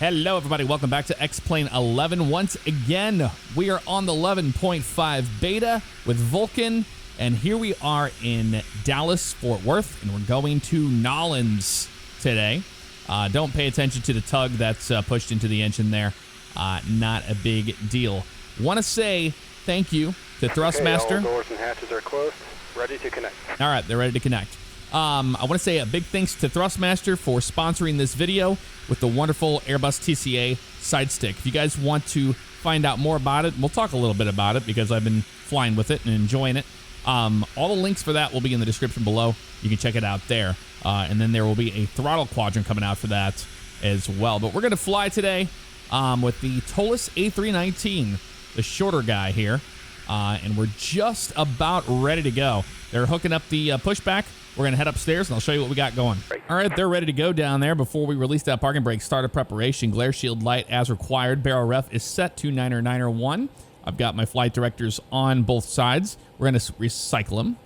Hello, everybody. Welcome back to X-Plane 11. Once again, we are on the 11.5 beta with Vulcan, and here we are in Dallas, Fort Worth, and we're going to Nolans today. Don't pay attention to the tug that's pushed into the engine there. Not a big deal. Want to say thank you to Thrustmaster. Okay, all doors and hatches are closed. Ready to connect. All right, they're ready to connect. I want to say a big thanks to Thrustmaster for sponsoring this video with the wonderful Airbus TCA Sidestick. If you guys want to find out more about it, we'll talk a little bit about it because I've been flying with it and enjoying it. All the links for that will be in the description below. You can check it out there. And then there will be a throttle quadrant coming out for that as well. But we're going to fly today with the Tolus A319, the shorter guy here. And we're just about ready to go. They're hooking up the pushback. We're going to head upstairs, and I'll show you what we got going. All right, they're ready to go down there. Before we release that parking brake, starter preparation, glare shield light as required. Barrel ref is set to 991. I've got my flight directors on both sides. We're going to recycle them.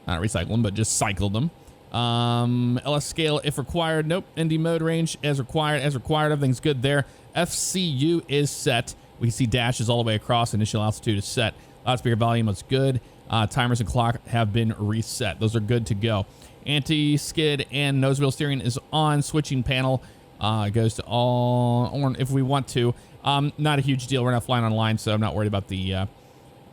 Not recycle them, but just cycle them. LS scale if required. Nope. ND mode range as required. As required, everything's good there. FCU is set. We can see dashes all the way across. Initial altitude is set. Loudspeaker volume is good. Timers and clock have been reset. Those are good to go. Anti-skid and nose wheel steering is on. Switching panel goes to all, or if we want to. Not a huge deal. We're not flying online, so I'm not worried about the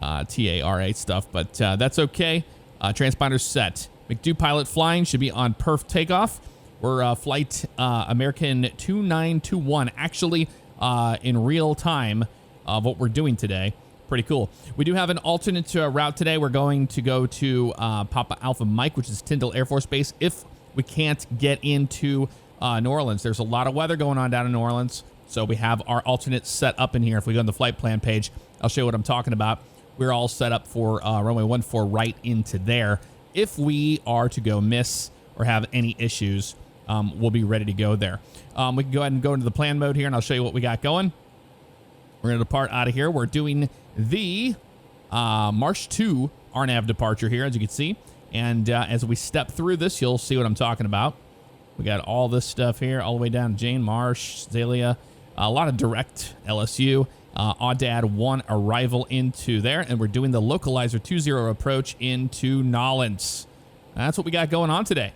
TARA stuff, but that's okay. Transponder set. McDo pilot flying should be on perf takeoff. We're flight American 2921, actually in real time of what we're doing today. Pretty cool. We do have an alternate route today. We're going to go to Papa Alpha Mike, which is Tyndall Air Force Base, if we can't get into New Orleans. There's a lot of weather going on down in New Orleans, so we have our alternate set up in here. If we go on the flight plan page, I'll show you what I'm talking about. We're all set up for runway 14 right into there. If we are to go miss or have any issues, we'll be ready to go there. We can go ahead and go into the plan mode here, and I'll show you what we got going. We're going to depart out of here. We're doing the March 2 RNAV departure here, as you can see. And as we step through this, you'll see what I'm talking about. We got all this stuff here, all the way down to Jane Marsh, Zalia, a lot of direct LSU. Audad 1 arrival into there, and we're doing the localizer 20 approach into Nolans. That's what we got going on today.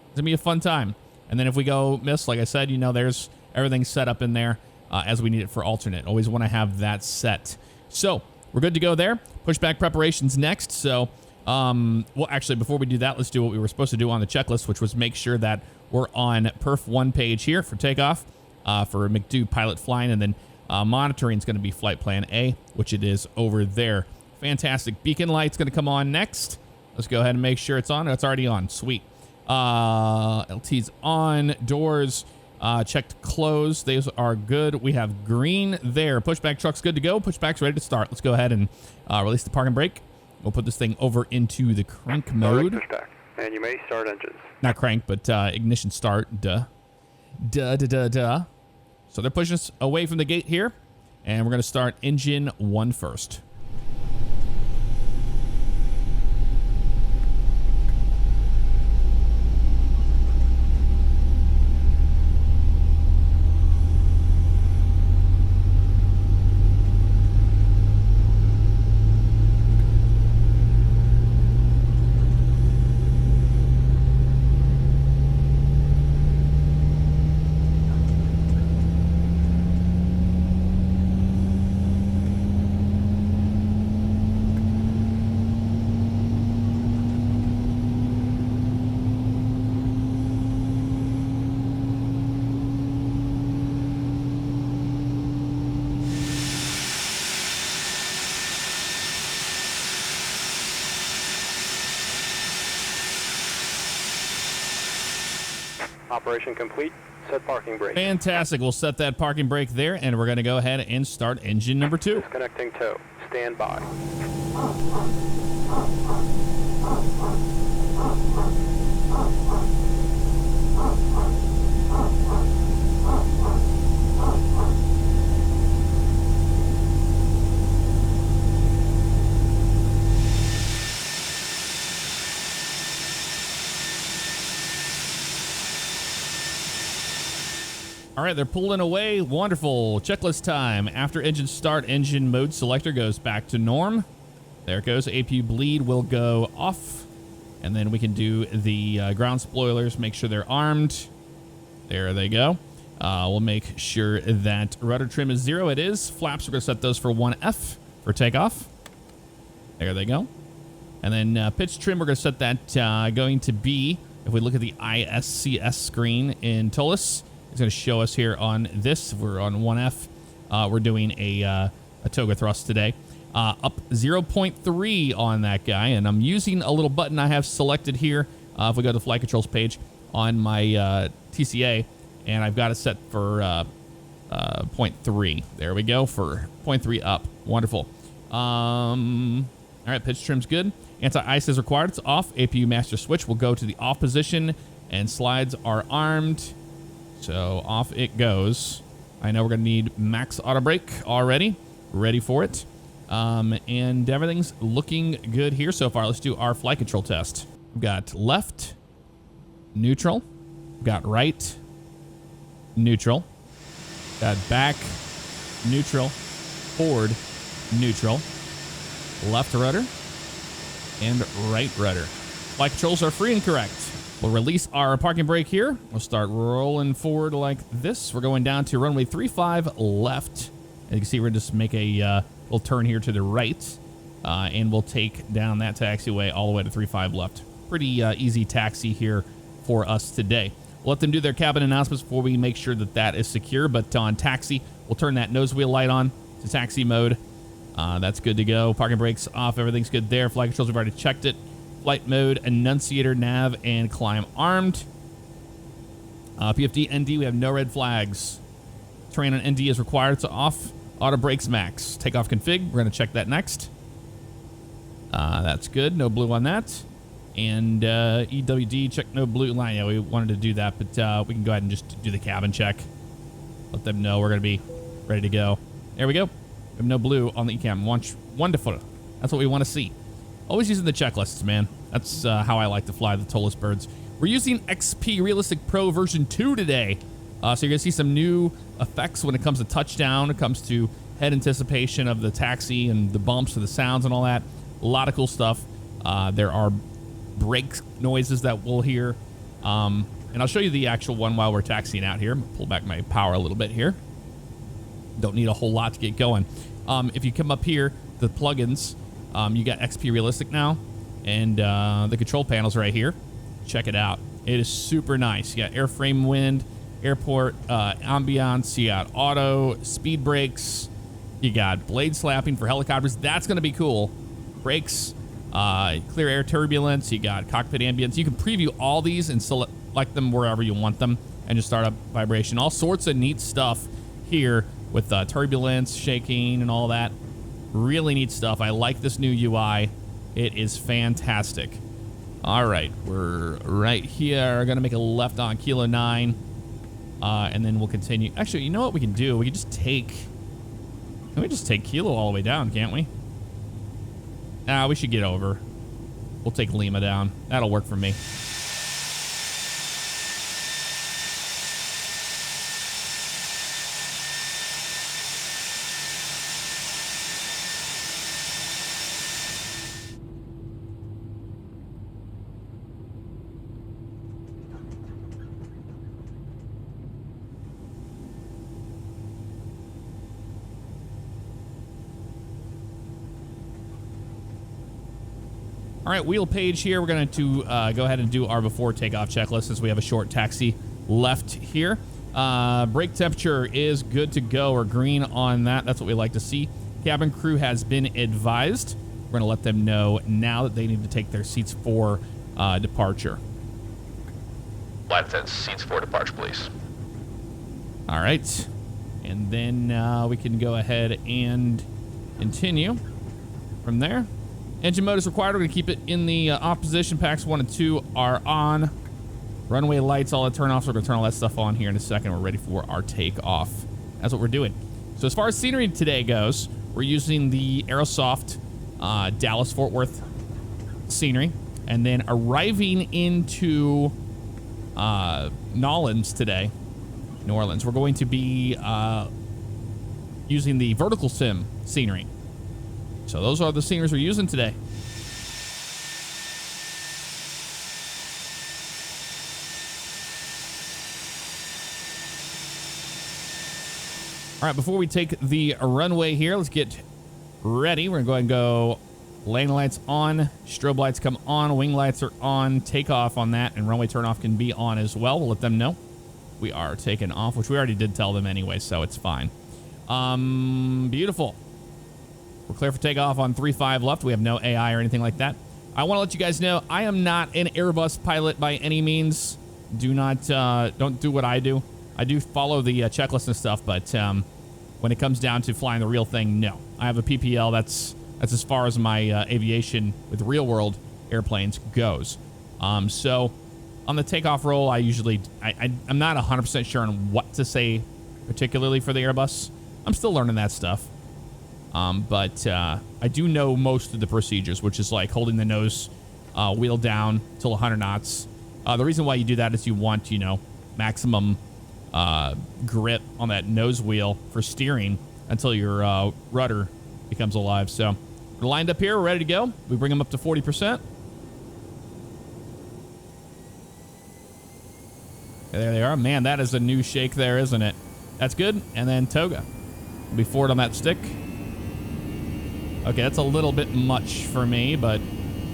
It's going to be a fun time. And then if we go miss, like I said, you know, there's everything set up in there as we need it for alternate. Always want to have that set. So we're good to go there. Pushback preparations next. So, well, actually, before we do that, let's do what we were supposed to do on the checklist, which was make sure that we're on perf 1 page here for takeoff for McDo pilot flying, and then monitoring is going to be flight plan A, which it is over there. Fantastic. Beacon light's going to come on next. Let's go ahead and make sure it's on. It's already on. Sweet. LT's on. Doors checked closed. Those are good. We have green there. Pushback truck's good to go. Pushback's ready to start. Let's go ahead and release the parking brake. We'll put this thing over into the crank mode. Pushback. And you may start engines. Not crank, but ignition start. Duh. Duh, duh, duh, duh. So they're pushing us away from the gate here, and we're going to start engine 1 first. Operation complete. Set parking brake. Fantastic. We'll set that parking brake there, and we're going to go ahead and start engine number 2. Disconnecting tow. Stand by. All right, they're pulling away. Wonderful. Checklist time. After engine start, engine mode selector goes back to norm. There it goes. APU bleed will go off. And then we can do the ground spoilers, make sure they're armed. There they go. We'll make sure that rudder trim is 0. It is. Flaps, we're going to set those for 1F for takeoff. There they go. And then pitch trim, we're going to set that going to be, if we look at the ISCS screen in TOLUS, it's going to show us here on this. We're on 1F. We're doing a toga thrust today. Up 0.3 on that guy. And I'm using a little button I have selected here. If we go to the flight controls page on my TCA, and I've got it set for 0.3. There we go, for 0.3 up. Wonderful. All right, pitch trim's good. Anti-ice is required. It's off. APU master switch will go to the off position, and slides are armed. So off it goes. I know we're going to need max auto brake already. Ready for it. And everything's looking good here so far. Let's do our flight control test. We've got left, neutral. We've got right, neutral. Got back, neutral. Forward, neutral. Left rudder and right rudder. Flight controls are free and correct. We'll release our parking brake here. We'll start rolling forward like this. We're going down to runway 35 left. As you can see, we're just make a little turn here to the right, and we'll take down that taxiway all the way to 35 left. Pretty easy taxi here for us today. We'll let them do their cabin announcements before we make sure that that is secure. But on taxi, we'll turn that nose wheel light on to taxi mode. That's good to go. Parking brakes off. Everything's good there. Flight controls, we've already checked it. Flight mode, annunciator, nav, and climb armed. PFD, ND, we have no red flags. Terrain on ND is required. It's off. Auto brakes max. Takeoff config. We're going to check that next. That's good. No blue on that. And EWD, check no blue line. Yeah, we wanted to do that, but we can go ahead and just do the cabin check. Let them know we're going to be ready to go. There we go. We have no blue on the ECAM. Wonderful. That's what we want to see. Always using the checklists, man. That's how I like to fly the TOLUS birds. We're using XP Realistic Pro version 2 today. So you're going to see some new effects when it comes to touchdown. It comes to head anticipation of the taxi and the bumps and the sounds and all that. A lot of cool stuff. There are brake noises that we'll hear. And I'll show you the actual one while we're taxiing out here. Pull back my power a little bit here. Don't need a whole lot to get going. If you come up here, the plugins, you got XP Realistic now, and the control panels right here. Check it out. It is super nice. You got airframe wind, airport ambiance. You got auto, speed brakes. You got blade slapping for helicopters. That's going to be cool. Brakes, clear air turbulence. You got cockpit ambience. You can preview all these and select them wherever you want them and just start up vibration. All sorts of neat stuff here with turbulence, shaking, and all that. Really neat stuff. I like this new UI. It is fantastic. All right, we're right here. We're going to make a left on Kilo 9, and then we'll continue. Actually, you know what we can do? We can just take... Can we just take Kilo all the way down, can't we? Nah, we should get over. We'll take Lima down. That'll work for me. All right, wheel page here. We're going to go ahead and do our before takeoff checklist since we have a short taxi left here. Brake temperature is good to go, or green on that. That's what we like to see. Cabin crew has been advised. We're going to let them know now that they need to take their seats for departure. Flight attendants, seats for departure, please. All right. And then we can go ahead and continue from there. Engine mode is required. We're going to keep it in the off position. Packs 1 and 2 are on. Runway lights, all the turn-offs. We're going to turn all that stuff on here in a second. We're ready for our takeoff. That's what we're doing. So as far as scenery today goes, we're using the Aerosoft Dallas-Fort Worth scenery. And then arriving into Nolens today, New Orleans. We're going to be using the vertical sim scenery. So those are the sceneries we're using today. All right, before we take the runway here, let's get ready. We're going to go lane lights on, strobe lights come on, wing lights are on, takeoff on that, and runway turnoff can be on as well. We'll let them know we are taking off, which we already did tell them anyway, so it's fine. Beautiful. We're clear for takeoff on 3-5 left. We have no AI or anything like that. I want to let you guys know I am not an Airbus pilot by any means. Don't do what I do. I do follow the checklist and stuff, but when it comes down to flying the real thing, no. I have a PPL. That's as far as my aviation with real world airplanes goes. So on the takeoff roll, I'm not 100% sure on what to say, particularly for the Airbus. I'm still learning that stuff. But I do know most of the procedures, which is like holding the nose wheel down till 100 knots. The reason why you do that is you want, maximum grip on that nose wheel for steering until your rudder becomes alive. So we're lined up here. We're ready to go. We bring them up to 40%. There they are. Man, that is a new shake there, isn't it? That's good. And then toga. We'll be forward on that stick. Okay, that's a little bit much for me, but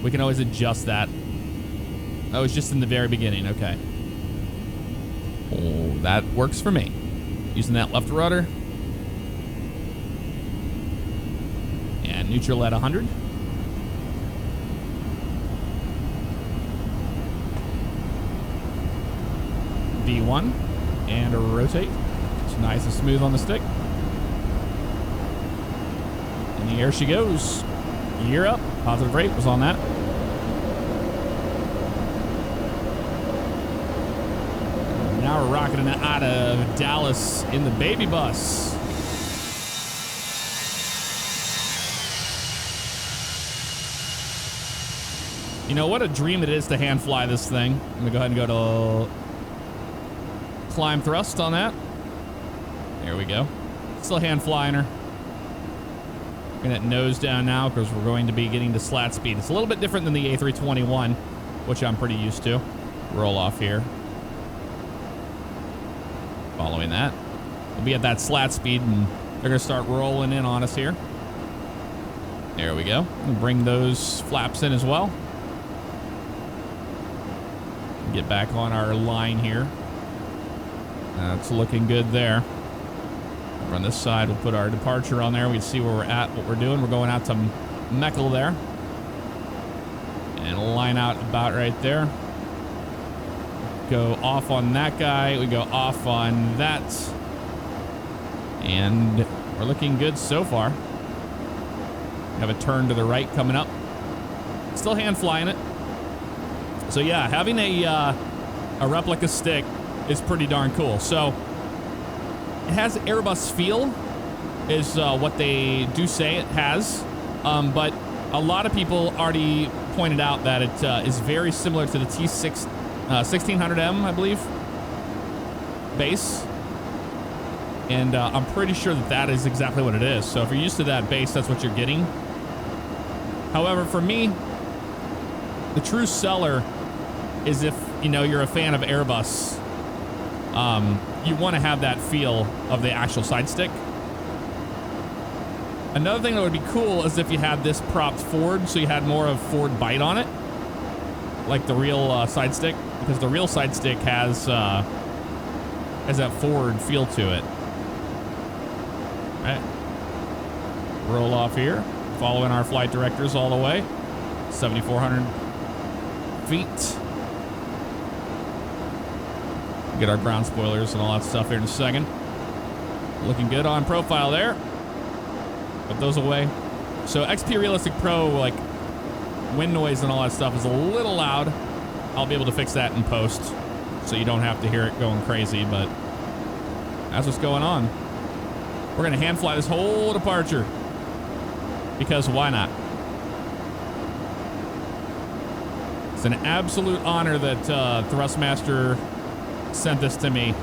we can always adjust that. That was just in the very beginning. Okay. Oh, that works for me. Using that left rudder. And neutral at 100. V1. And a rotate. It's nice and smooth on the stick. In the air she goes. Gear up. Positive rate was on that. Now we're rocketing out of Dallas in the baby bus. You know what a dream it is to hand fly this thing. I'm gonna go ahead and go to climb thrust on that. There we go. Still hand flying her. Bring that nose down now because we're going to be getting to slat speed. It's a little bit different than the A321, which I'm pretty used to. Roll off here. Following that. We'll be at that slat speed and they're going to start rolling in on us here. There we go. We'll bring those flaps in as well. Get back on our line here. That's looking good there. Over on this side, we'll put our departure on there. We can see where we're at, what we're doing. We're going out to Meckel there. And line out about right there. Go off on that guy. We go off on that. And we're looking good so far. We have a turn to the right coming up. Still hand flying it. So yeah, having a replica stick is pretty darn cool. So it has Airbus feel, is what they do say it has. But a lot of people already pointed out that it is very similar to the T6 1600M, I believe, base. And I'm pretty sure that that is exactly what it is. So if you're used to that base, that's what you're getting. However, for me, the true seller is if, you're a fan of Airbus, you want to have that feel of the actual side stick. Another thing that would be cool is if you had this propped forward, so you had more of forward bite on it, like the real side stick, because the real side stick has that forward feel to it. All right. Roll off here, following our flight directors all the way. 7,400 feet. Get our ground spoilers and all that stuff here in a second. Looking good on profile there. Put those away. So XP Realistic Pro, like wind noise and all that stuff is a little loud. I'll be able to fix that in post so you don't have to hear it going crazy, but that's what's going on. We're going to hand fly this whole departure because why not? It's an absolute honor that Thrustmaster sent this to me.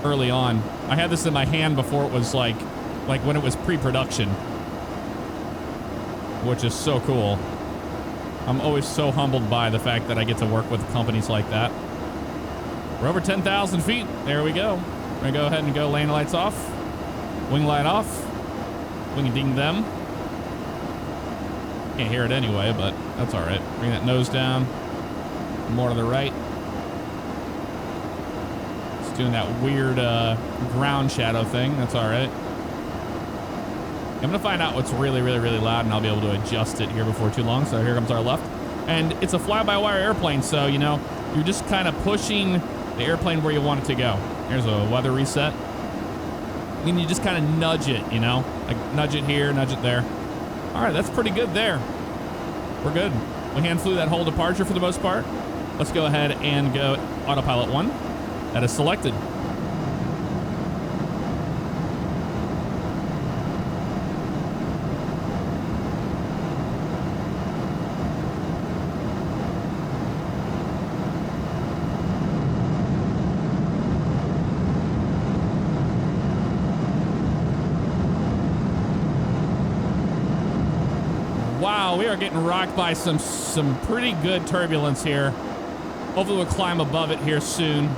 early on. I had this in my hand before it was like when it was pre-production, which is so cool. I'm always so humbled by the fact that I get to work with companies like that. We're over 10,000 feet. There we go. We're gonna go ahead and go lane lights off, wing light off, wing ding them. Can't hear it anyway, but that's all right. Bring that nose down, more to the right. It's doing that weird ground shadow thing. That's all right. I'm gonna find out what's really, really, really loud, and I'll be able to adjust it here before too long. So here comes our left, and it's a fly-by-wire airplane, so you know you're just kind of pushing the airplane where you want it to go. Here's a weather reset. I mean, you just kind of nudge it, you know, like nudge it here, nudge it there. All right, that's pretty good there. We're good. We hand flew that whole departure for the most part. Let's go ahead and go autopilot 1. That is selected. Wow, we are getting rocked by some pretty good turbulence here. Hopefully we'll climb above it here soon.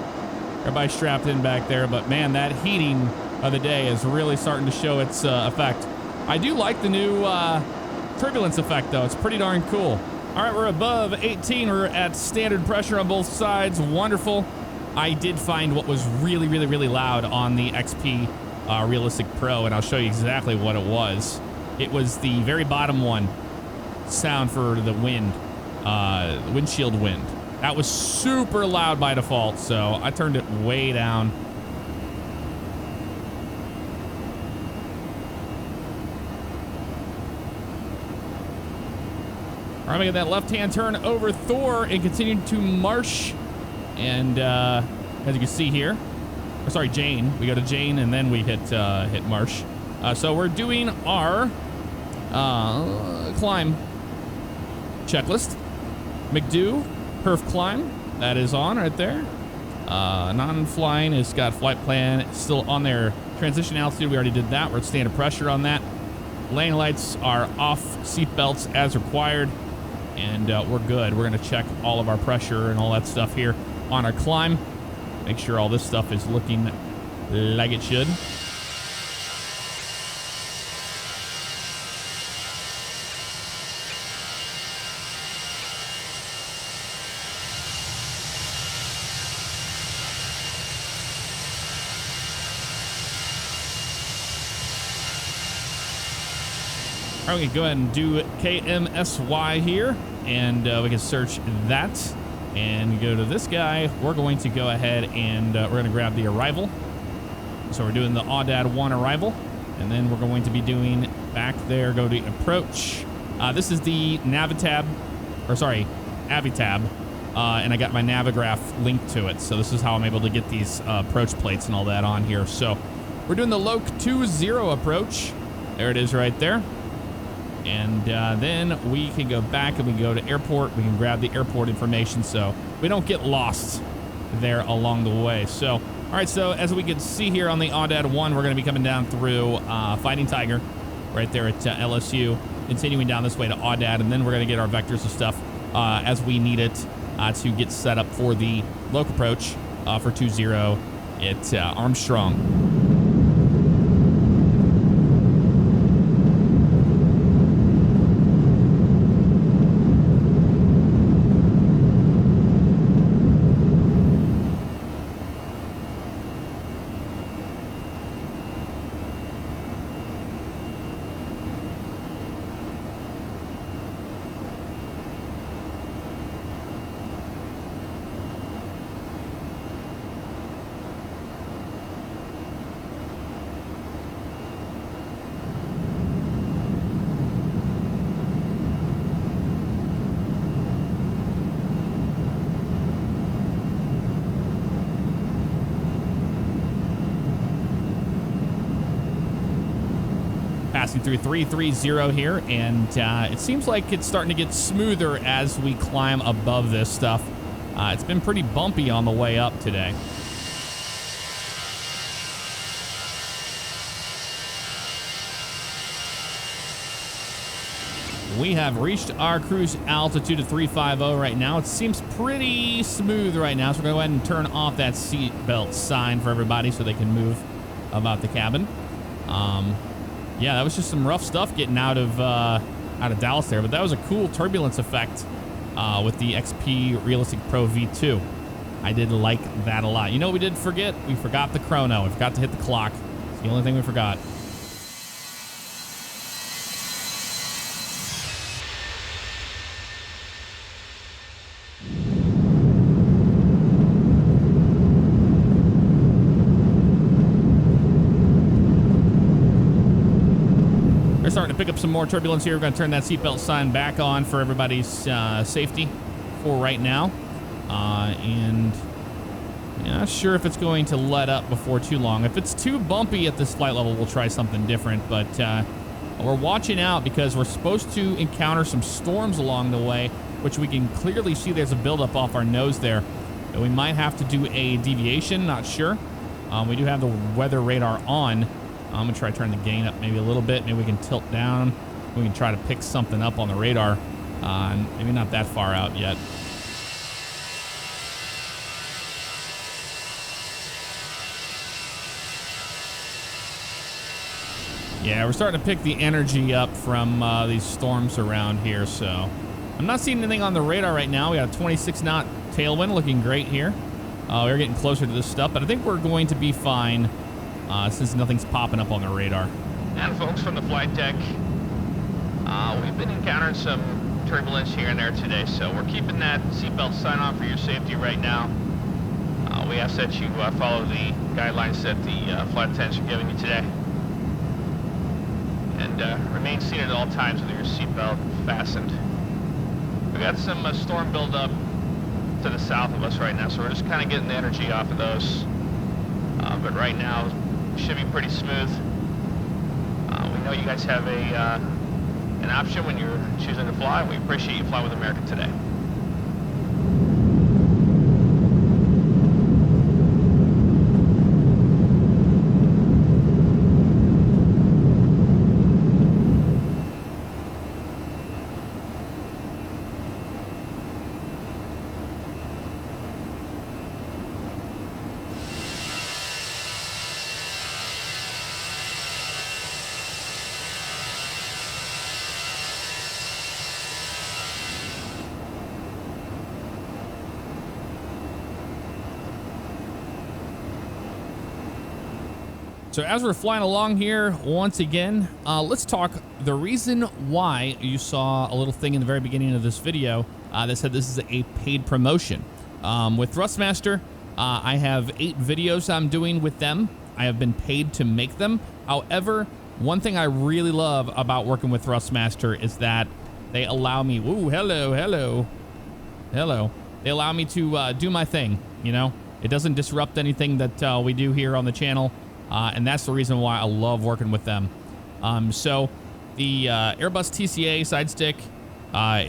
Everybody's strapped in back there, but man, that heating of the day is really starting to show its effect. I do like the new turbulence effect, though. It's pretty darn cool. All right, we're above 18. We're at standard pressure on both sides. Wonderful. I did find what was really, really, really loud on the XP Realistic Pro, and I'll show you exactly what it was. It was the very bottom one. Sound for the wind, windshield wind. That was super loud by default, so I turned it way down. All right, we got that left-hand turn over Thor and continue to Marsh. And as you can see here, or sorry, Jane. We go to Jane and then we hit Marsh. So we're doing our climb checklist. McDo, perf climb, that is on right there. Non-flying has got flight plan still on there. Transition altitude, we already did that. We're at standard pressure on that. Lane lights are off, seat belts as required, and we're good. We're gonna check all of our pressure and all that stuff here on our climb. Make sure all this stuff is looking like it should. All right, we can go ahead and do KMSY here, and we can search that and go to this guy. We're going to go ahead and we're going to grab the arrival. So we're doing the Audad 1 arrival, and then we're going to be doing back there, go to approach. This is the Navitab, or sorry, Avitab, and I got my Navigraph linked to it. So this is how I'm able to get these approach plates and all that on here. So we're doing the Loc 20 approach. There it is right there. And then we can go back and we can go to airport. We can grab the airport information so we don't get lost there along the way. So, all right, so as we can see here on the Audad 1, we're going to be coming down through Fighting Tiger right there at LSU, continuing down this way to Audad, and then we're going to get our vectors and stuff as we need it to get set up for the Loc approach for 20 at Armstrong. Passing through 330 here, and it seems like it's starting to get smoother as we climb above this stuff. It's been pretty bumpy on the way up today. we have reached our cruise altitude of 350 right now. It seems pretty smooth right now, so we're going to go ahead and turn off that seatbelt sign for everybody so they can move about the cabin. Yeah, that was just some rough stuff getting out of Dallas there, but that was a cool turbulence effect with the XP Realistic Pro V2. I did like that a lot. You know what we did forget? We forgot the chrono. We forgot to hit the clock. It's the only thing we forgot. We're starting to pick up some more turbulence here. We're going to turn that seatbelt sign back on for everybody's safety for right now. And yeah, not sure if it's going to let up before too long. If it's too bumpy at this flight level, we'll try something different. But we're watching out because we're supposed to encounter some storms along the way, which we can clearly see there's a buildup off our nose there. And we might have to do a deviation, not sure. We do have the weather radar on. I'm going to try to turn the gain up maybe a little bit. Maybe we can tilt down. We can try to pick something up on the radar. Maybe not that far out yet. Yeah, we're starting to pick the energy up from these storms around here, so I'm not seeing anything on the radar right now. We got a 26 knot tailwind looking great here. We're getting closer to this stuff, but I think we're going to be fine since nothing's popping up on the radar. And folks from the flight deck, we've been encountering some turbulence here and there today, so we're keeping that seatbelt sign on for your safety right now. We ask that you follow the guidelines that the flight attendants are giving you today. And remain seated at all times with your seatbelt fastened. We got some storm buildup to the south of us right now, so we're just kind of getting the energy off of those. But right now, it should be pretty smooth. We know you guys have an option when you're choosing to fly. We appreciate you flying with American today. So as we're flying along here, once again, let's talk the reason why you saw a little thing in the very beginning of this video that said this is a paid promotion. With Thrustmaster, I have 8 videos I'm doing with them. I have been paid to make them. However, one thing I really love about working with Thrustmaster is that they allow me, woo, hello. They allow me to do my thing, you know? It doesn't disrupt anything that we do here on the channel. And that's the reason why I love working with them. So the Airbus TCA Sidestick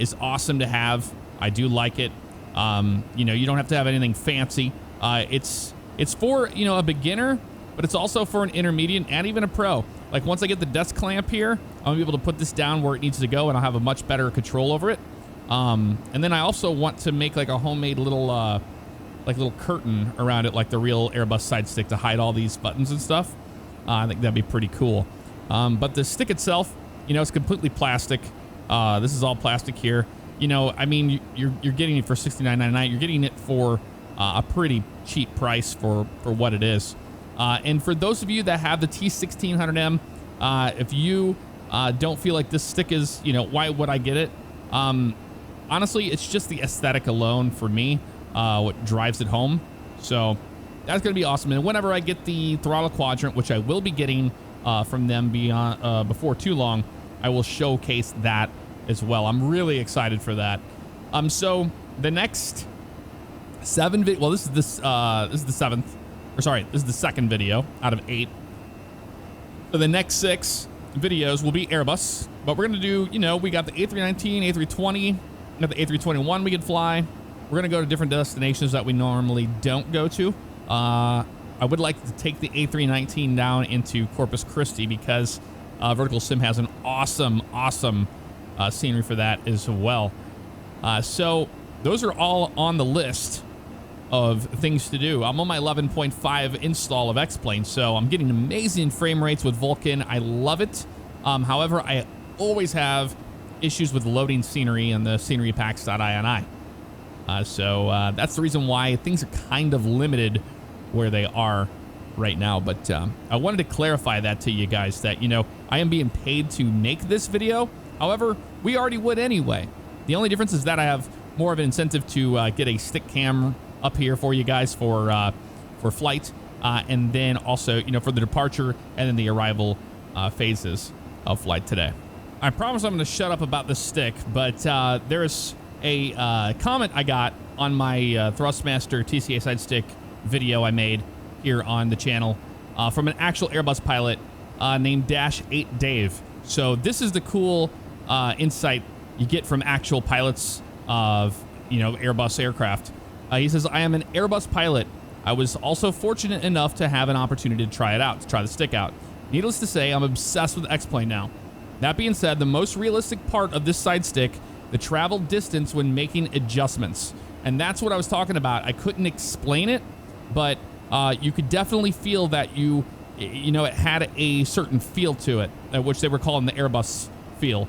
is awesome to have. I do like it. You know, you don't have to have anything fancy. It's for, you know, a beginner, but it's also for an intermediate and even a pro. Like once I get the desk clamp here, I'm gonna be able to put this down where it needs to go and I'll have a much better control over it. And then I also want to make like a homemade little little curtain around it, like the real Airbus side stick, to hide all these buttons and stuff. I think that'd be pretty cool. But the stick itself, you know, it's completely plastic. This is all plastic here. You know, I mean, you're getting it for $69.99. You're getting it for a pretty cheap price for what it is. And for those of you that have the T1600M, if you don't feel like this stick is, you know, why would I get it? Honestly, it's just the aesthetic alone for me. What drives it home. So that's going to be awesome. And whenever I get the throttle quadrant, which I will be getting from them beyond before too long, I will showcase that as well. I'm really excited for that. So the next 7 videos, well, this is the 7th, or sorry, this is the 2nd video out of 8. So the next 6 videos will be Airbus, but we're going to do, you know, we got the A319, A320, we got the A321 we could fly. We're going to go to different destinations that we normally don't go to. I would like to take the A319 down into Corpus Christi because Vertical Sim has an awesome scenery for that as well. So those are all on the list of things to do. I'm on my 11.5 install of X-Plane, so I'm getting amazing frame rates with Vulcan. I love it. However, I always have issues with loading scenery and the scenery packs.ini. So that's the reason why things are kind of limited where they are right now. But I wanted to clarify that to you guys, that, you know, I am being paid to make this video. However, we already would anyway. The only difference is that I have more of an incentive to get a stick cam up here for you guys for flight, and then also, you know, for the departure and then the arrival phases of flight today. I promise I'm going to shut up about the stick, but there's a comment I got on my Thrustmaster TCA Sidestick video I made here on the channel from an actual Airbus pilot named -8 Dave. So this is the cool insight you get from actual pilots of, you know, Airbus aircraft. He says, I am an Airbus pilot. I was also fortunate enough to have an opportunity to try it out, to try the stick out. Needless to say, I'm obsessed with X-Plane now. That being said, the most realistic part of this side stick, the travel distance when making adjustments. And that's what I was talking about. I couldn't explain it, but you could definitely feel that you know, it had a certain feel to it, which they were calling the Airbus feel.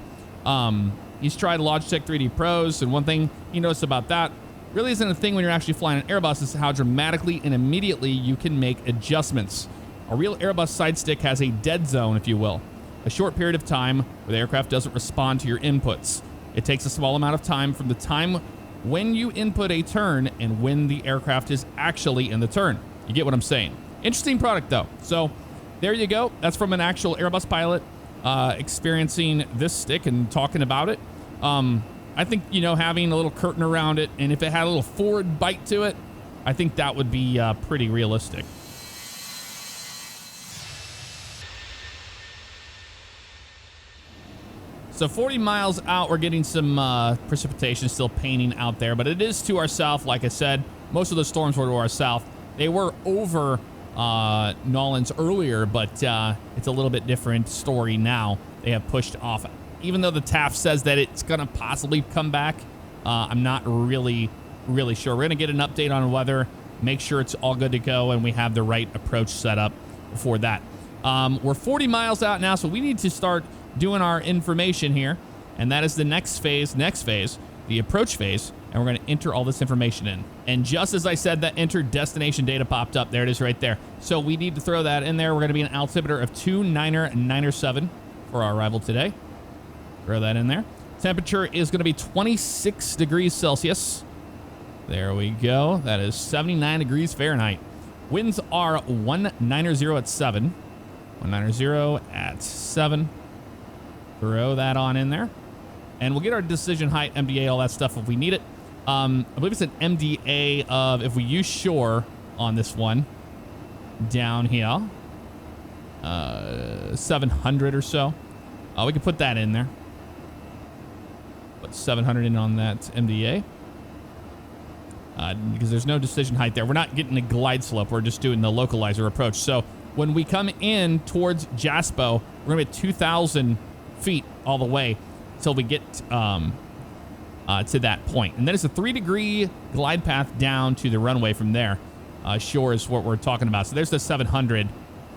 He's tried Logitech 3D Pros, and one thing he noticed about that really isn't a thing when you're actually flying an Airbus, is how dramatically and immediately you can make adjustments. A real Airbus side stick has a dead zone, if you will. A short period of time where the aircraft doesn't respond to your inputs. It takes a small amount of time from the time when you input a turn and when the aircraft is actually in the turn. You get what I'm saying? Interesting product, though. So there you go. That's from an actual Airbus pilot experiencing this stick and talking about it. I think, you know, having a little curtain around it, and if it had a little forward bite to it, I think that would be pretty realistic. So 40 miles out, we're getting some precipitation still painting out there, but it is to our south. Like I said, most of the storms were to our south. They were over Nolans earlier, but it's a little bit different story now. They have pushed off. Even though the TAF says that it's going to possibly come back, I'm not really sure. We're going to get an update on weather, make sure it's all good to go, and we have the right approach set up for that. We're 40 miles out now, so we need to start doing our information here, and that is the next phase, the approach phase, and we're going to enter all this information in. And just as I said, that enter destination data popped up. There it is right there. So we need to throw that in there. We're going to be an altimeter of 2997 for our arrival today. Throw that in there. Temperature is going to be 26 degrees Celsius. There we go. That is 79 degrees Fahrenheit. Winds are 190 at 7. 190 at 7. Throw that on in there. And we'll get our decision height, MDA, all that stuff if we need it. I believe it's an MDA of, if we use shore on this one, down here, 700 or so. We can put that in there. Put 700 in on that MDA. Because there's no decision height there. We're not getting a glide slope. We're just doing the localizer approach. So when we come in towards Jaspo, we're going to be at 2,000 feet all the way until we get to that point. And then it's a 3-degree glide path down to the runway from there. Shore is what we're talking about. So there's the 700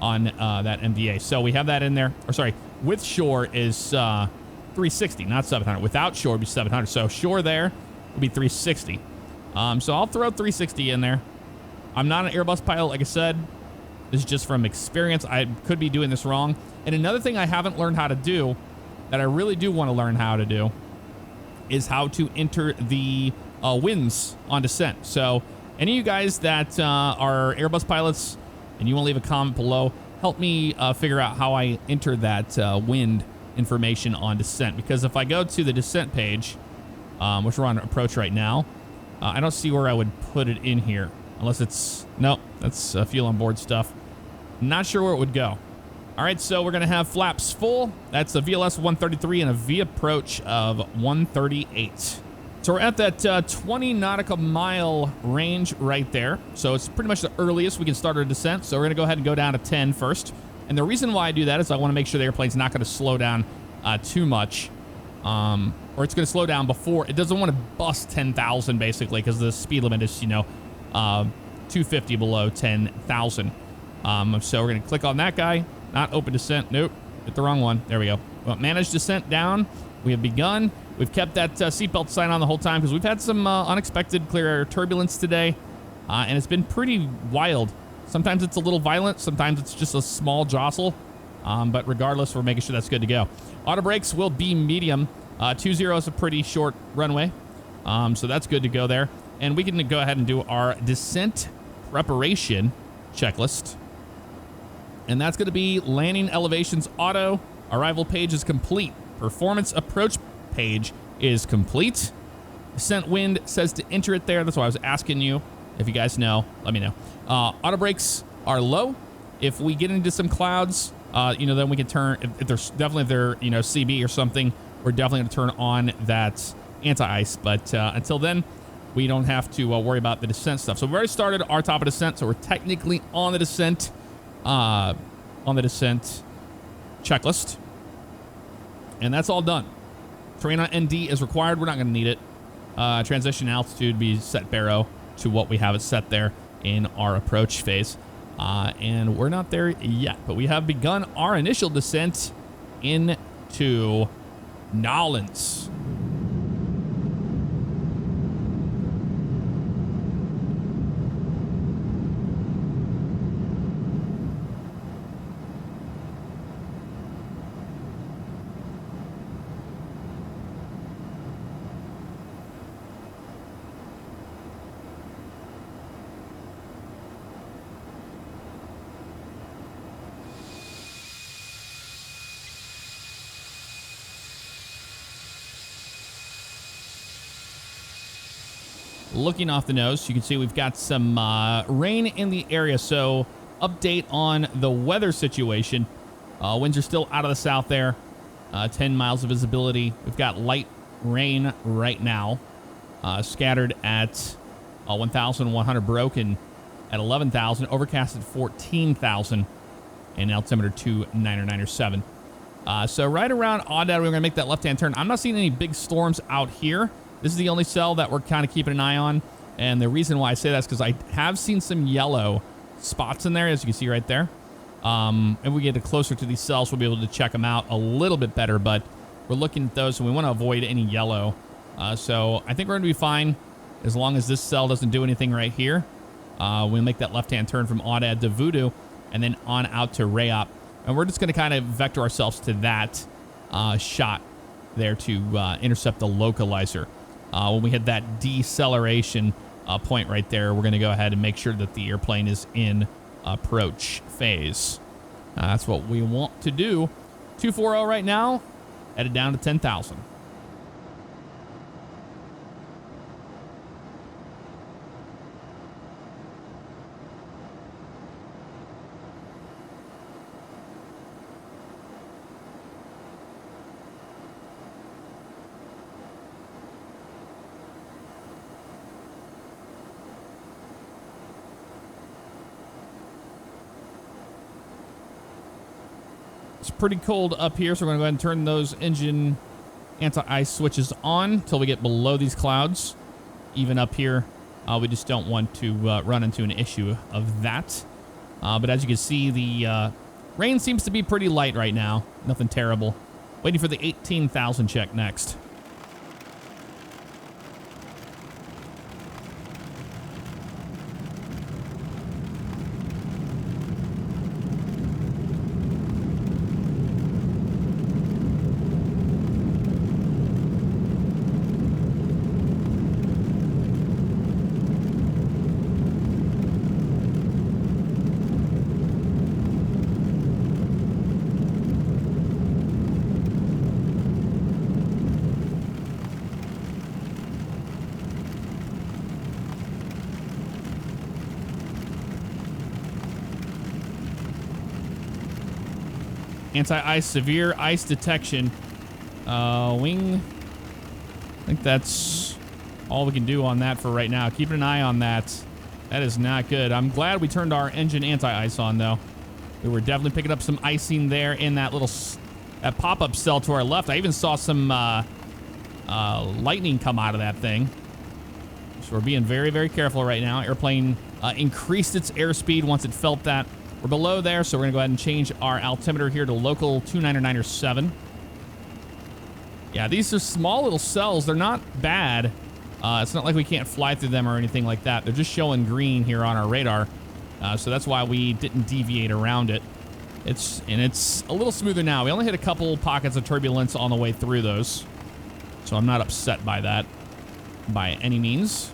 on that MDA. So we have that in there. Or sorry, with shore is 360, not 700. Without shore, it'd be 700. So shore there would be 360. So I'll throw 360 in there. I'm not an Airbus pilot, like I said. This is just from experience. I could be doing this wrong. And another thing I haven't learned how to do, that I really do want to learn how to do, is how to enter the winds on descent. So any of you guys that are Airbus pilots and you want to leave a comment below, help me figure out how I enter that wind information on descent. Because if I go to the descent page, which we're on approach right now, I don't see where I would put it in here. Unless it's... Nope, that's fuel on board stuff. Not sure where it would go. All right, so we're going to have flaps full. That's a VLS 133 and a V approach of 138. So we're at that 20 nautical mile range right there. So it's pretty much the earliest we can start our descent. So we're going to go ahead and go down to 10 first. And the reason why I do that is I want to make sure the airplane's not going to slow down too much or it's going to slow down before. It doesn't want to bust 10,000 basically because the speed limit is, 250 below 10,000. So we're going to click on that guy. Not open descent. Nope. Hit the wrong one. There we go. Well, managed descent down. We have begun. We've kept that seatbelt sign on the whole time because we've had some unexpected clear air turbulence today. And it's been pretty wild. Sometimes it's a little violent. Sometimes it's just a small jostle. But regardless, we're making sure that's good to go. Auto brakes will be medium. 20 is a pretty short runway. So that's good to go there. And we can go ahead and do our descent preparation checklist. And that's going to be landing elevations auto. Arrival page is complete. Performance approach page is complete. Descent wind says to enter it there. That's why I was asking you. If you guys know, let me know. Auto brakes are low. If we get into some clouds, then we can turn, if they're CB or something, we're definitely going to turn on that anti-ice. But until then, we don't have to worry about the descent stuff. So we've already started our top of descent, so we're technically on the descent checklist. And that's all done. Terrain on ND is required. We're not going to need it. Transition altitude be set baro to what we have it set there in our approach phase. And we're not there yet, but we have begun our initial descent into Nolens. Looking off the nose, you can see we've got some rain in the area. So update on the weather situation. Winds are still out of the south there. 10 miles of visibility. We've got light rain right now. Scattered at 1,100, broken at 11,000, overcast at 14,000, and altimeter 299.7. So right around Audad, we're going to make that left-hand turn. I'm not seeing any big storms out here. This is the only cell that we're kind of keeping an eye on. And the reason why I say that is because I have seen some yellow spots in there, as you can see right there. And we get closer to these cells, we'll be able to check them out a little bit better. But we're looking at those, and we want to avoid any yellow. So I think we're going to be fine as long as this cell doesn't do anything right here. We'll make that left-hand turn from Audad to Voodoo, and then on out to Rayop. And we're just going to kind of vector ourselves to that shot there to intercept the localizer. When we hit that deceleration point right there, we're going to go ahead and make sure that the airplane is in approach phase. That's what we want to do. 240 right now, headed down to 10,000. It's pretty cold up here, so we're going to go ahead and turn those engine anti-ice switches on until we get below these clouds. Even up here, we just don't want to run into an issue of that. But as you can see, the rain seems to be pretty light right now. Nothing terrible. Waiting for the 18,000 check next. Anti-ice, severe ice detection. Wing. I think that's all we can do on that for right now. Keeping an eye on that. That is not good. I'm glad we turned our engine anti-ice on, though. We were definitely picking up some icing there in that little that pop-up cell to our left. I even saw some lightning come out of that thing. So we're being very, very careful right now. Airplane increased its airspeed once it felt that. We're below there, so we're going to go ahead and change our altimeter here to local 299.7. Yeah, these are small little cells. They're not bad. It's not like we can't fly through them or anything like that. They're just showing green here on our radar. So that's why we didn't deviate around it. It's a little smoother now. We only hit a couple pockets of turbulence on the way through those. So I'm not upset by that by any means.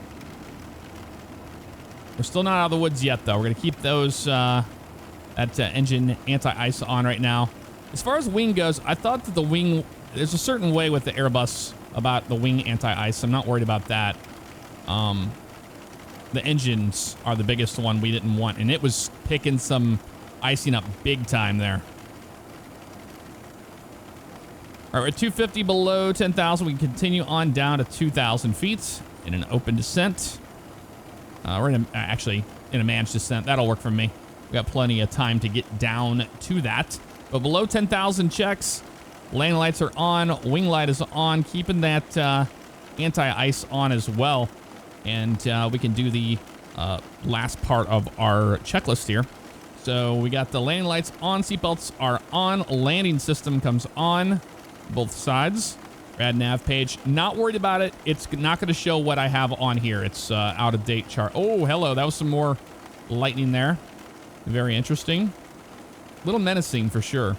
We're still not out of the woods yet, though. We're going to keep those engine anti-ice on right now. As far as wing goes, I thought that the wing... There's a certain way with the Airbus about the wing anti-ice. I'm not worried about that. The engines are the biggest one we didn't want, and it was picking some icing up big time there. All right, we're at 250 below 10,000. We can continue on down to 2,000 feet in an open descent. We're actually in a managed descent. That'll work for me. We got plenty of time to get down to that. But below 10,000 checks, landing lights are on, wing light is on, keeping that anti-ice on as well. And we can do the last part of our checklist here. So we got the landing lights on, seatbelts are on, landing system comes on, both sides. Rad nav page, not worried about it. It's not going to show what I have on here. It's out of date chart. Oh, hello, that was some more lightning there. Very interesting. A little menacing for sure.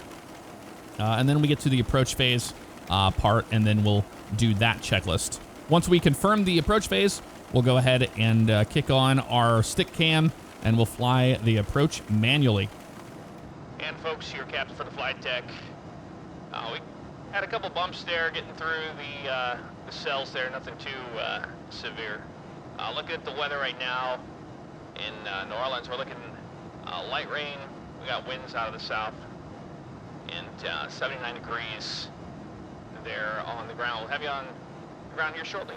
And then we get to the approach phase part, and then we'll do that checklist. Once we confirm the approach phase, we'll go ahead and kick on our stick cam, and we'll fly the approach manually. And folks, your captain for the flight deck. We had a couple bumps there getting through the cells there, nothing too severe. Looking at the weather right now in New Orleans, we're looking light rain. We got winds out of the south, and 79 degrees there on the ground. We'll have you on the ground here shortly.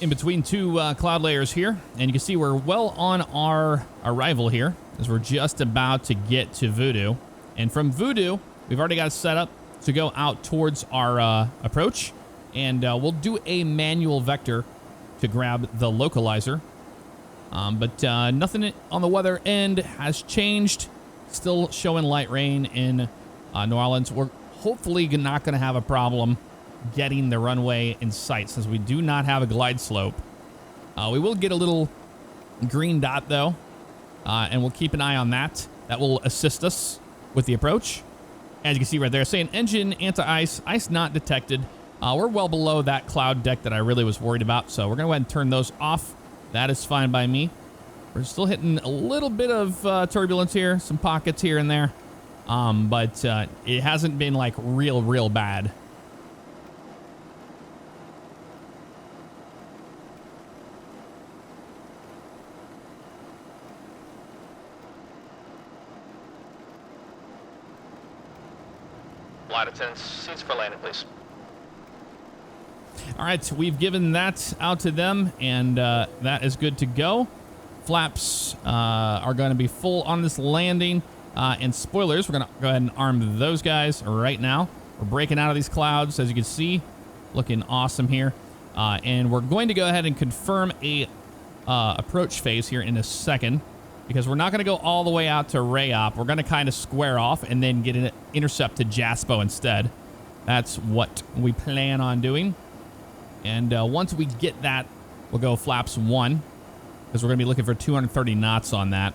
In between two cloud layers here, and you can see we're well on our arrival here, as we're just about to get to Voodoo. And from Voodoo, we've already got it set up to go out towards our approach, and we'll do a manual vector to grab the localizer. But nothing on the weather end has changed. Still showing light rain in New Orleans. We're hopefully not going to have a problem getting the runway in sight, since we do not have a glide slope. We will get a little green dot though, and we'll keep an eye on that. That will assist us with the approach. As you can see right there, saying engine anti-ice, ice not detected. We're well below that cloud deck that I really was worried about, so we're gonna go ahead and turn those off. That is fine by me. We're still hitting a little bit of turbulence here, some pockets here and there, but it hasn't been like real bad. Flight attendants, seats for landing, please. All right, we've given that out to them, and that is good to go. Flaps are going to be full on this landing, and spoilers, we're going to go ahead and arm those guys right now. We're breaking out of these clouds, as you can see, looking awesome here. And we're going to go ahead and confirm a approach phase here in a second, because we're not going to go all the way out to Rayop. We're going to kind of square off and then get an intercept to Jaspo instead. That's what we plan on doing. And once we get that, we'll go flaps 1, because we're going to be looking for 230 knots on that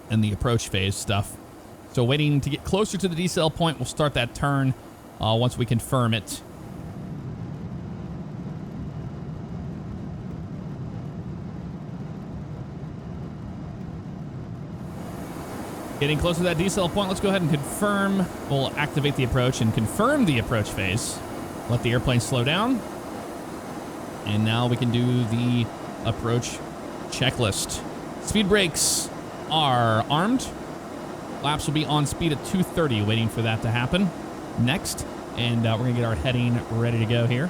and the approach phase stuff. So waiting to get closer to the decel point, we'll start that turn once we confirm it. Getting close to that decel point. Let's go ahead and confirm. We'll activate the approach and confirm the approach phase. Let the airplane slow down. And now we can do the approach checklist. Speed brakes are armed. Flaps will be on speed at 230, waiting for that to happen. Next, and we're gonna get our heading ready to go here.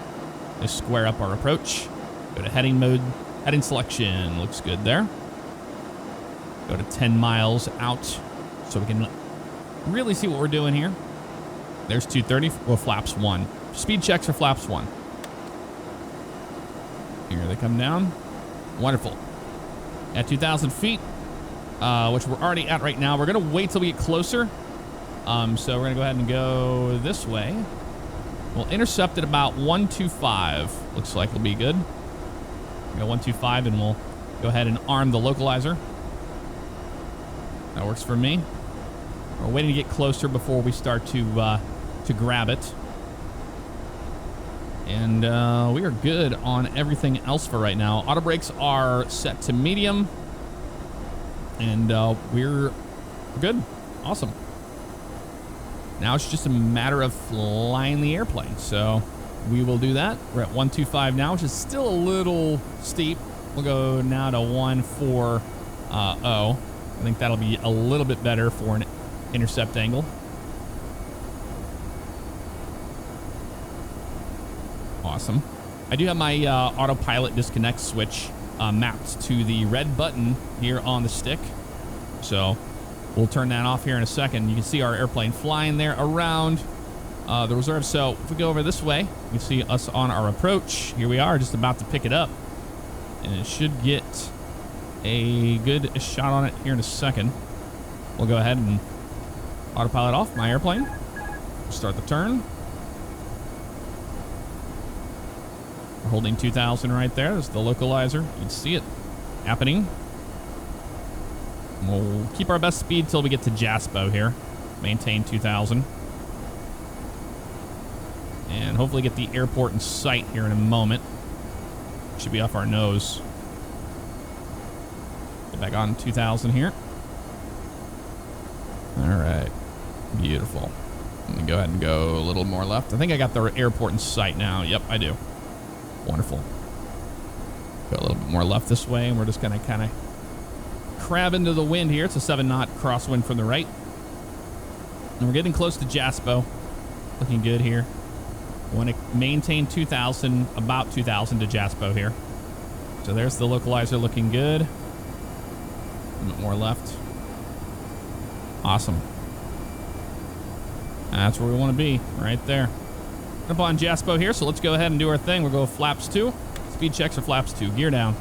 Just square up our approach. Go to heading mode. Heading selection looks good there. Go to 10 miles out so we can really see what we're doing here. There's 230, well, flaps 1. Speed checks for flaps 1. Here they come down. Wonderful. At 2,000 feet, which we're already at right now. We're going to wait till we get closer. So we're going to go ahead and go this way. We'll intercept at about 125. Looks like it'll be good. Go 125, and we'll go ahead and arm the localizer. That works for me. We're waiting to get closer before we start to grab it. And we are good on everything else for right now. Auto brakes are set to medium. And we're good. Awesome. Now it's just a matter of flying the airplane. So we will do that. We're at 125 now, which is still a little steep. We'll go now to 140. I think that'll be a little bit better for an intercept angle. Awesome. I do have my autopilot disconnect switch mapped to the red button here on the stick. So we'll turn that off here in a second. You can see our airplane flying there around the reserve. So if we go over this way, you can see us on our approach. Here we are, just about to pick it up. And it should get a good shot on it here in a second. We'll go ahead and autopilot off my airplane. Start the turn. We're holding 2,000 right there. There's the localizer. You can see it happening. We'll keep our best speed till we get to Jaspo here. Maintain 2,000. And hopefully get the airport in sight here in a moment. Should be off our nose. Get back on 2,000 here. All right. Beautiful. Let me go ahead and go a little more left. I think I got the airport in sight now. Yep, I do. Wonderful. Go a little bit more left this way, and we're just going to kind of crab into the wind here. It's a 7-knot crosswind from the right. And we're getting close to Jaspo. Looking good here. We want to maintain 2,000, about 2,000 to Jaspo here. So there's the localizer looking good. A bit more left. Awesome. That's where we want to be, right there. Up on Jaspo here, so let's go ahead and do our thing. We'll go flaps 2. Speed checks for flaps 2. Gear down.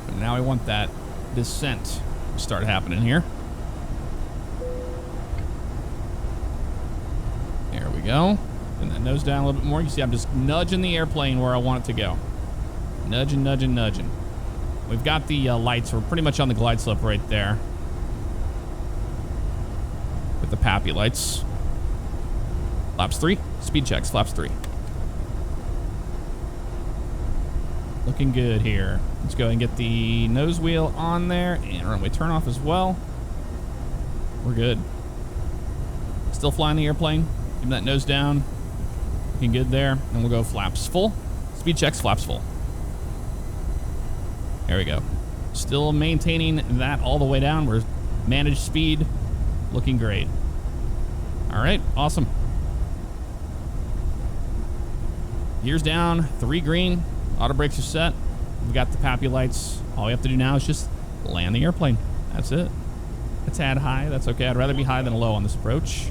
But now we want that descent to start happening here. There we go. Putting that nose down a little bit more. You see I'm just nudging the airplane where I want it to go. Nudging, nudging, nudging. We've got the lights. We're pretty much on the glide slope right there. With the PAPI lights. Flaps 3. Speed checks. Flaps 3. Looking good here. Let's go and get the nose wheel on there. And runway turn off as well. We're good. Still flying the airplane. Keep that nose down. Looking good there. And we'll go flaps full. Speed checks. Flaps full. There we go. Still maintaining that all the way down. We're managed speed. Looking great. All right, awesome. Gears down, 3 green. Auto brakes are set. We've got the PAPI lights. All we have to do now is just land the airplane. That's it. A tad high, that's okay. I'd rather be high than low on this approach.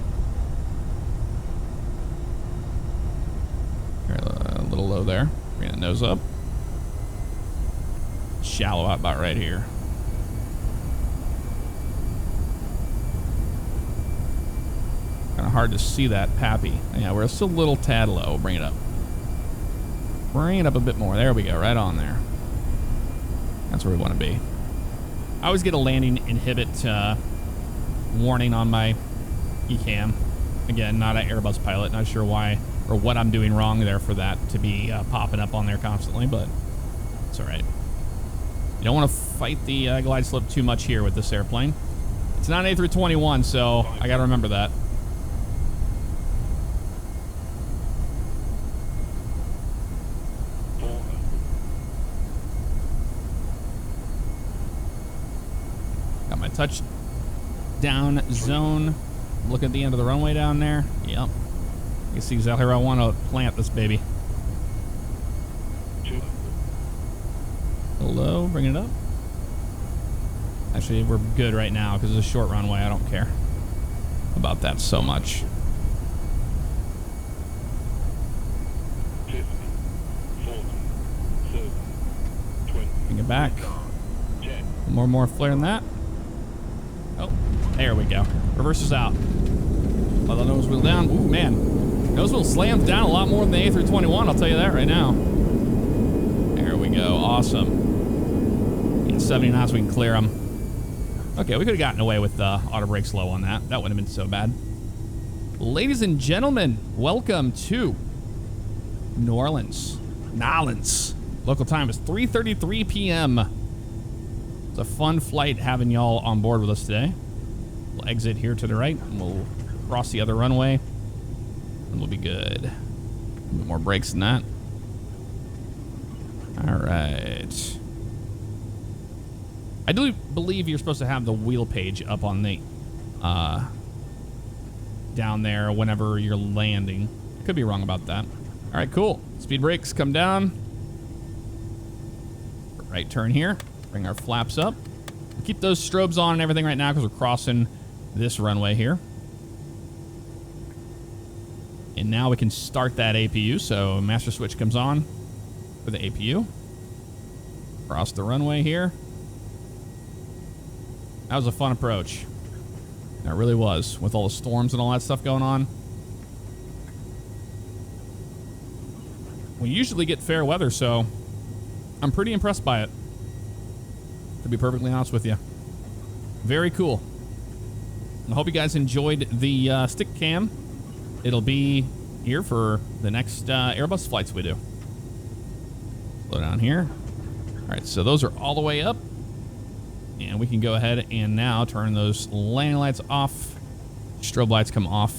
A little low there. Bring the nose up. Shallow out about right here. Kind of hard to see that PAPI. Yeah, we're still a little tad low. We'll bring it up. Bring it up a bit more. There we go. Right on there. That's where we want to be. I always get a landing inhibit warning on my eCam. Again, not an Airbus pilot. Not sure why or what I'm doing wrong there for that to be popping up on there constantly, but it's all right. You don't want to fight the glide slope too much here with this airplane. It's not an A321, so I got to remember that. Got my touchdown zone. Look at the end of the runway down there. Yep. You can see exactly where I want to plant this baby. Hello, bring it up. Actually, we're good right now because it's a short runway. I don't care about that so much. 50, 40, 30, 20. Bring it back. 10. More flare than that. Oh, there we go. Reverses out. Let the nose wheel down. Ooh, man. Nose wheel slams down a lot more than the A321, I'll tell you that right now. There we go. Awesome. 70 knots, we can clear them. Okay, we could have gotten away with auto brake slow on that. That wouldn't have been so bad. Ladies and gentlemen, welcome to New Orleans. Nolans. Local time is 3:33 p.m. It's a fun flight having y'all on board with us today. We'll exit here to the right, and we'll cross the other runway, and we'll be good. A bit more brakes than that. All right. I do believe you're supposed to have the wheel page up on the down there whenever you're landing. Could be wrong about that. All right, cool. Speed brakes come down. Right turn here. Bring our flaps up. Keep those strobes on and everything right now because we're crossing this runway here. And now we can start that APU. So master switch comes on for the APU. Cross the runway here. That was a fun approach. That really was, with all the storms and all that stuff going on. We usually get fair weather, so I'm pretty impressed by it, to be perfectly honest with you. Very cool. I hope you guys enjoyed the stick cam. It'll be here for the next Airbus flights we do. Slow down here. All right, so those are all the way up. And we can go ahead and now turn those landing lights off. Strobe lights come off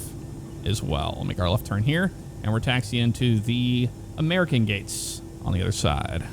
as well. We'll make our left turn here, and we're taxiing into the American gates on the other side.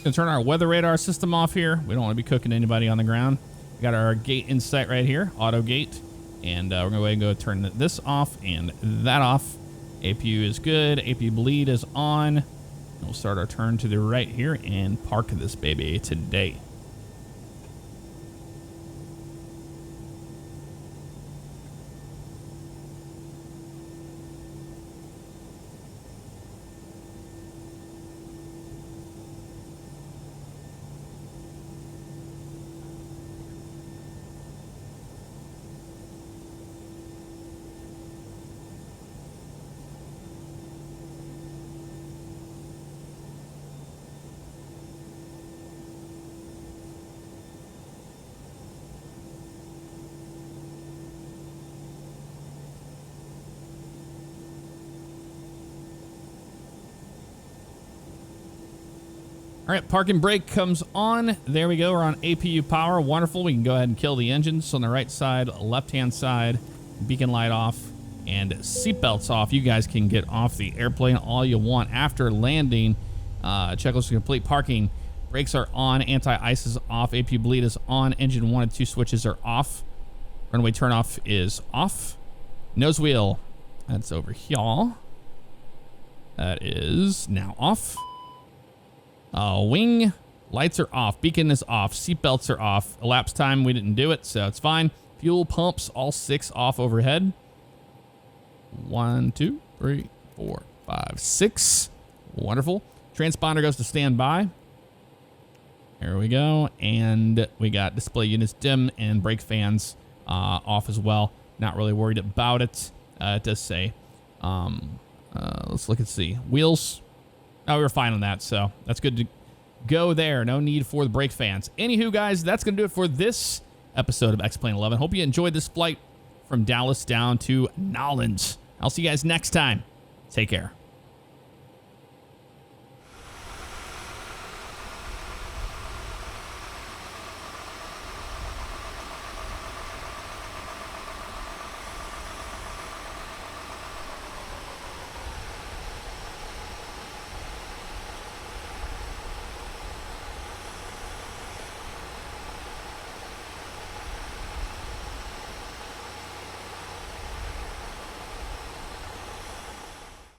Gonna turn our weather radar system off here. We don't want to be cooking anybody on the ground. We got our gate in sight right here, auto gate. And we're gonna go ahead and go turn this off and that off. APU is good, APU bleed is on. And we'll start our turn to the right here and park this baby today. All right, parking brake comes on. There we go. We're on APU power. Wonderful. We can go ahead and kill the engines on the right side, left-hand side. Beacon light off and seatbelts off. You guys can get off the airplane all you want after landing. Checklist complete. Parking brakes are on. Anti-ice is off. APU bleed is on. Engine 1 and 2 switches are off. Runway turnoff is off. Nose wheel, that's over here. That is now off. Wing lights are off. Beacon is off. Seatbelts are off. Elapsed time, we didn't do it, so it's fine. Fuel pumps, all 6 off overhead. 1, 2, 3, 4, 5, 6. Wonderful. Transponder goes to standby. There we go. And we got display units dim and brake fans off as well. Not really worried about it. It does say, let's look and see. Wheels. Oh, we were fine on that, so that's good to go there. No need for the brake fans. Anywho, guys, that's going to do it for this episode of X-Plane 11. Hope you enjoyed this flight from Dallas down to Nolens. I'll see you guys next time. Take care.